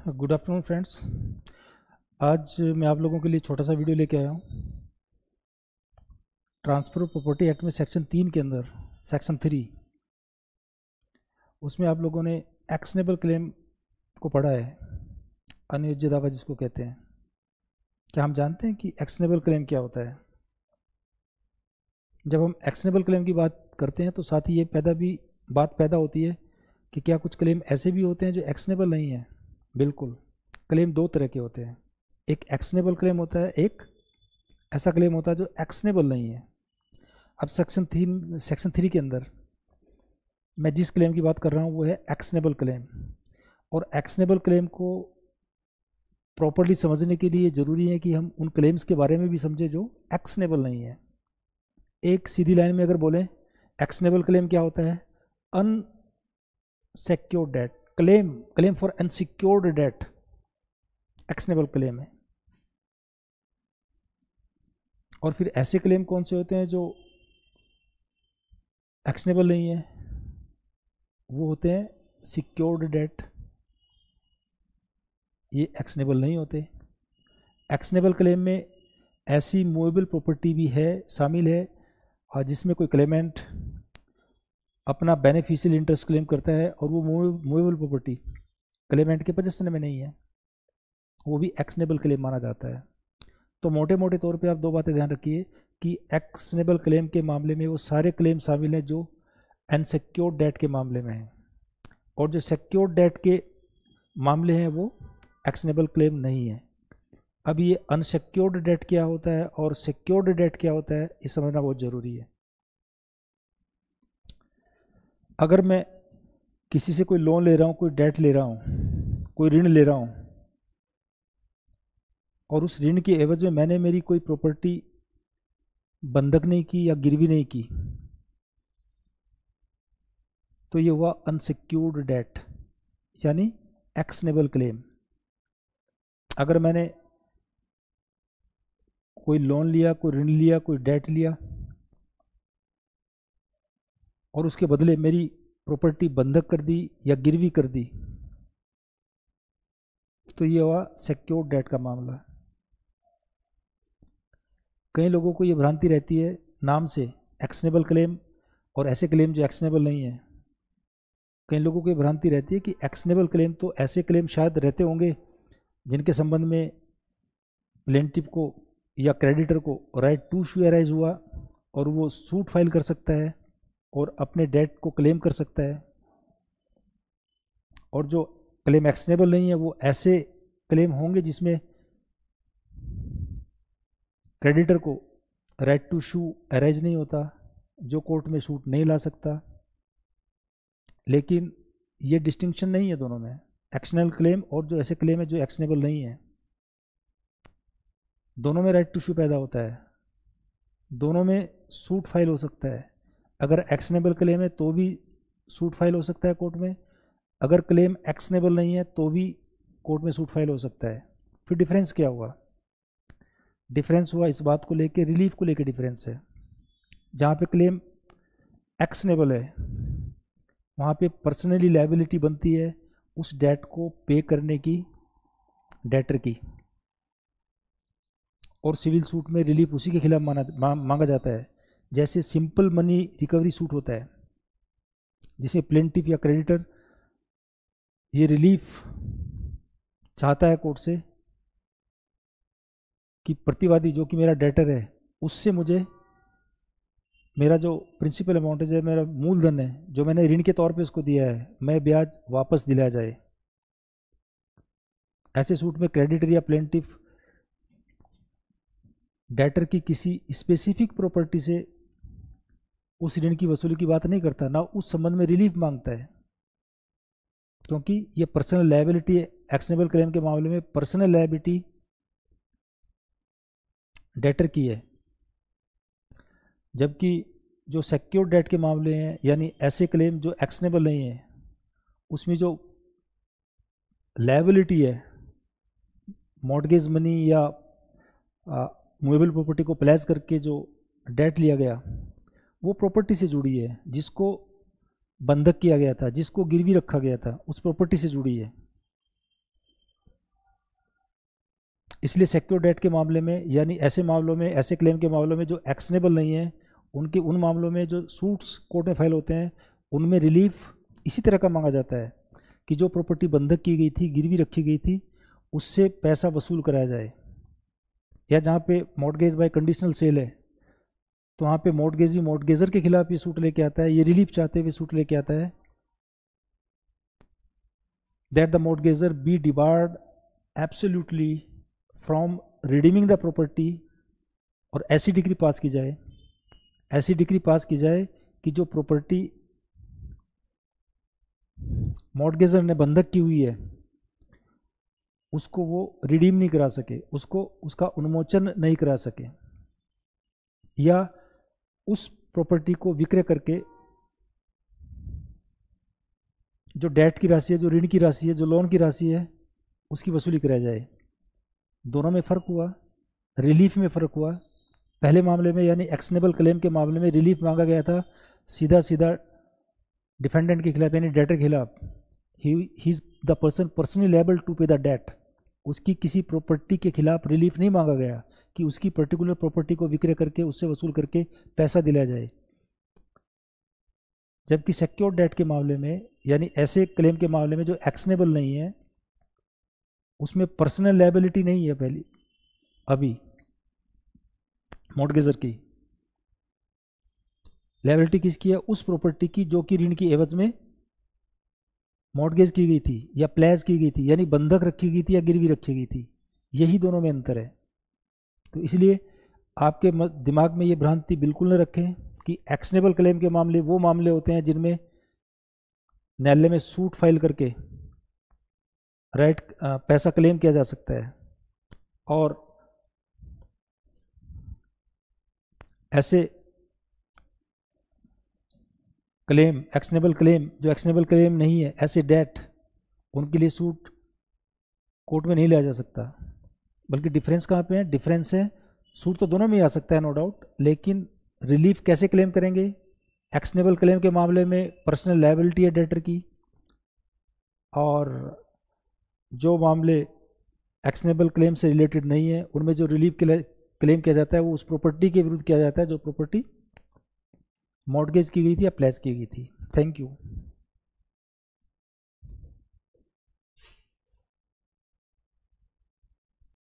Good afternoon friends. आज मैं आप लोगों के लिए छोटा सा वीडियो लेके आया हूँ। ट्रांसफर प्रॉपर्टी एक्ट में सेक्शन 3 के अंदर सेक्शन 3, उसमें आप लोगों ने एक्शनेबल क्लेम को पढ़ा है, अनियोज्य दावा जिसको कहते हैं। क्या हम जानते हैं कि एक्शनेबल क्लेम क्या होता है? जब हम एक्शनेबल क्लेम की बात करते हैं तो साथ ही ये बात पैदा होती है कि क्या कुछ क्लेम ऐसे भी होते हैं जो एक्शनेबल नहीं है। बिल्कुल, क्लेम दो तरह के होते हैं। एक एक्शनेबल क्लेम होता है, एक ऐसा क्लेम होता है जो एक्शनेबल नहीं है। अब सेक्शन 3 के अंदर मैं जिस क्लेम की बात कर रहा हूँ वो है एक्शनेबल क्लेम। और एक्शनेबल क्लेम को प्रॉपर्ली समझने के लिए ज़रूरी है कि हम उन क्लेम्स के बारे में भी समझें जो एक्शनेबल नहीं है। एक सीधी लाइन में अगर बोलें, एक्शनेबल क्लेम क्या होता है? Unsecured debt claim for unsecured debt actionable claim है। और फिर ऐसे क्लेम कौन से होते हैं जो एक्शनेबल नहीं है? वो होते हैं सिक्योर्ड डेट, ये एक्शनेबल नहीं होते। एक्शनेबल क्लेम में ऐसी मूवेबल प्रॉपर्टी भी है, शामिल है, और जिसमें कोई क्लेमेंट अपना बेनिफिशियल इंटरेस्ट क्लेम करता है और वो मूवेबल प्रॉपर्टी क्लेमेंट के पोजेशन में नहीं है, वो भी एक्शनेबल क्लेम माना जाता है। तो मोटे मोटे तौर पे आप दो बातें ध्यान रखिए कि एक्शनेबल क्लेम के मामले में वो सारे क्लेम शामिल हैं जो अनसिक्योर्ड डेट के मामले में हैं, और जो सिक्योर्ड डेट के मामले हैं वो एक्शनेबल क्लेम नहीं है। अब ये अनसिक्योर्ड डेट क्या होता है और सिक्योर्ड डेट क्या होता है, ये समझना बहुत ज़रूरी है। अगर मैं किसी से कोई लोन ले रहा हूँ, कोई डेट ले रहा हूँ, कोई ऋण ले रहा हूँ, और उस ऋण के एवज में मैंने मेरी कोई प्रॉपर्टी बंधक नहीं की या गिरवी नहीं की, तो ये हुआ अनसिक्योर्ड डेट यानी एक्शनेबल क्लेम। अगर मैंने कोई लोन लिया, कोई ऋण लिया, कोई डेट लिया और उसके बदले मेरी प्रॉपर्टी बंधक कर दी या गिरवी कर दी, तो ये हुआ सिक्योर्ड डेट का मामला। कई लोगों को ये भ्रांति रहती है नाम से, एक्शनेबल क्लेम और ऐसे क्लेम जो एक्शनेबल नहीं है। कई लोगों को ये भ्रांति रहती है कि एक्शनेबल क्लेम तो ऐसे क्लेम शायद रहते होंगे जिनके संबंध में प्लेंटिफ को या क्रेडिटर को राइट टू सू अराइज हुआ और वो सूट फाइल कर सकता है और अपने डेट को क्लेम कर सकता है। और जो क्लेम एक्शनेबल नहीं है वो ऐसे क्लेम होंगे जिसमें क्रेडिटर को राइट टू सू अराइज नहीं होता, जो कोर्ट में सूट नहीं ला सकता। लेकिन ये डिस्टिंक्शन नहीं है दोनों में, एक्शनेबल क्लेम और जो ऐसे क्लेम है जो एक्शनेबल नहीं है, दोनों में राइट टू सू पैदा होता है, दोनों में सूट फाइल हो सकता है। अगर एक्शनेबल क्लेम है तो भी सूट फाइल हो सकता है कोर्ट में, अगर क्लेम एक्शनेबल नहीं है तो भी कोर्ट में सूट फाइल हो सकता है। फिर डिफरेंस क्या हुआ? डिफरेंस हुआ इस बात को लेके, रिलीफ को लेके डिफरेंस है। जहाँ पे क्लेम एक्शनेबल है वहाँ पे पर्सनली लायबिलिटी बनती है उस डेट को पे करने की डेटर की, और सिविल सूट में रिलीफ उसी के खिलाफ मांगा जाता है। जैसे सिंपल मनी रिकवरी सूट होता है जिसमें प्लेंटिफ या क्रेडिटर ये रिलीफ चाहता है कोर्ट से कि प्रतिवादी जो कि मेरा डेटर है उससे मुझे मेरा जो प्रिंसिपल अमाउंट है, जो मेरा मूलधन है जो मैंने ऋण के तौर पे उसको दिया है, मैं ब्याज वापस दिलाया जाए। ऐसे सूट में क्रेडिटर या प्लेंटिफ डेटर की किसी स्पेसिफिक प्रॉपर्टी से उस ऋण की वसूली की बात नहीं करता, ना उस संबंध में रिलीफ मांगता है, क्योंकि ये पर्सनल लायबिलिटी है। एक्शनेबल क्लेम के मामले में पर्सनल लायबिलिटी डेटर की है, जबकि जो सिक्योर्ड डेट के मामले हैं यानी ऐसे क्लेम जो एक्शनेबल नहीं है, उसमें जो लायबिलिटी है मॉर्गेज मनी या मूवेबल प्रॉपर्टी को प्लेस करके जो डेट लिया गया वो प्रॉपर्टी से जुड़ी है, जिसको बंधक किया गया था, जिसको गिरवी रखा गया था, उस प्रॉपर्टी से जुड़ी है। इसलिए सिक्योर डेट के मामले में, यानी ऐसे मामलों में, ऐसे क्लेम के मामलों में जो एक्शनेबल नहीं है, उनके उन मामलों में जो सूट्स कोर्ट में फाइल होते हैं, उनमें रिलीफ इसी तरह का मांगा जाता है कि जो प्रॉपर्टी बंधक की गई थी, गिरवी रखी गई थी, उससे पैसा वसूल कराया जाए। या जहाँ पे मॉर्टगेज बाय कंडीशनल सेल है, तो वहाँ पे मॉर्टगेजी मॉर्टगेजर के खिलाफ ये सूट लेके आता है, ये रिलीफ चाहते हुए सूट लेके आता है that the mortgagor be debarred absolutely from redeeming the property, और ऐसी डिग्री पास की जाए, ऐसी डिग्री पास की जाए कि जो प्रॉपर्टी मॉर्टगेजर ने बंधक की हुई है उसको वो रिडीम नहीं करा सके, उसको उसका उन्मोचन नहीं करा सके, या उस प्रॉपर्टी को विक्रय करके जो डेट की राशि है, जो ऋण की राशि है, जो लोन की राशि है, उसकी वसूली कराई जाए। दोनों में फ़र्क हुआ, रिलीफ में फ़र्क हुआ। पहले मामले में यानी एक्शनेबल क्लेम के मामले में रिलीफ मांगा गया था सीधा सीधा डिफेंडेंट के खिलाफ, यानी डेटर के खिलाफ। He is the person personally liable to pay the debt. उसकी किसी प्रॉपर्टी के खिलाफ रिलीफ नहीं मांगा गया कि उसकी पर्टिकुलर प्रॉपर्टी को विक्रय करके उससे वसूल करके पैसा दिलाया जाए। जबकि सिक्योर डेट के मामले में, यानी ऐसे क्लेम के मामले में जो एक्शनेबल नहीं है, उसमें पर्सनल लायबिलिटी नहीं है पहली अभी मॉर्टगेजर की। लायबिलिटी किसकी है? उस प्रॉपर्टी की जो कि ऋण की एवज में मॉर्टगेज की गई थी या प्लेज की गई थी, यानी बंधक रखी गई थी या गिरवी रखी गई थी। यही दोनों में अंतर है। तो इसलिए आपके दिमाग में ये भ्रांति बिल्कुल न रखें कि एक्शनेबल क्लेम के मामले वो मामले होते हैं जिनमें न्यायालय में सूट फाइल करके राइट पैसा क्लेम किया जा सकता है, और ऐसे क्लेम एक्शनेबल क्लेम जो एक्शनेबल क्लेम नहीं है, ऐसे डेट, उनके लिए सूट कोर्ट में नहीं लिया जा सकता। बल्कि डिफरेंस कहाँ पे है? डिफरेंस है सूट तो दोनों में ही आ सकता है नो डाउट, लेकिन रिलीफ कैसे क्लेम करेंगे? एक्शनेबल क्लेम के मामले में पर्सनल लायबिलिटी है डेटर की, और जो मामले एक्शनेबल क्लेम से रिलेटेड नहीं है उनमें जो रिलीफ क्लेम किया जाता है वो उस प्रॉपर्टी के विरुद्ध किया जाता है जो प्रॉपर्टी मॉर्टगेज की गई थी या प्लेस की गई थी। Thank you.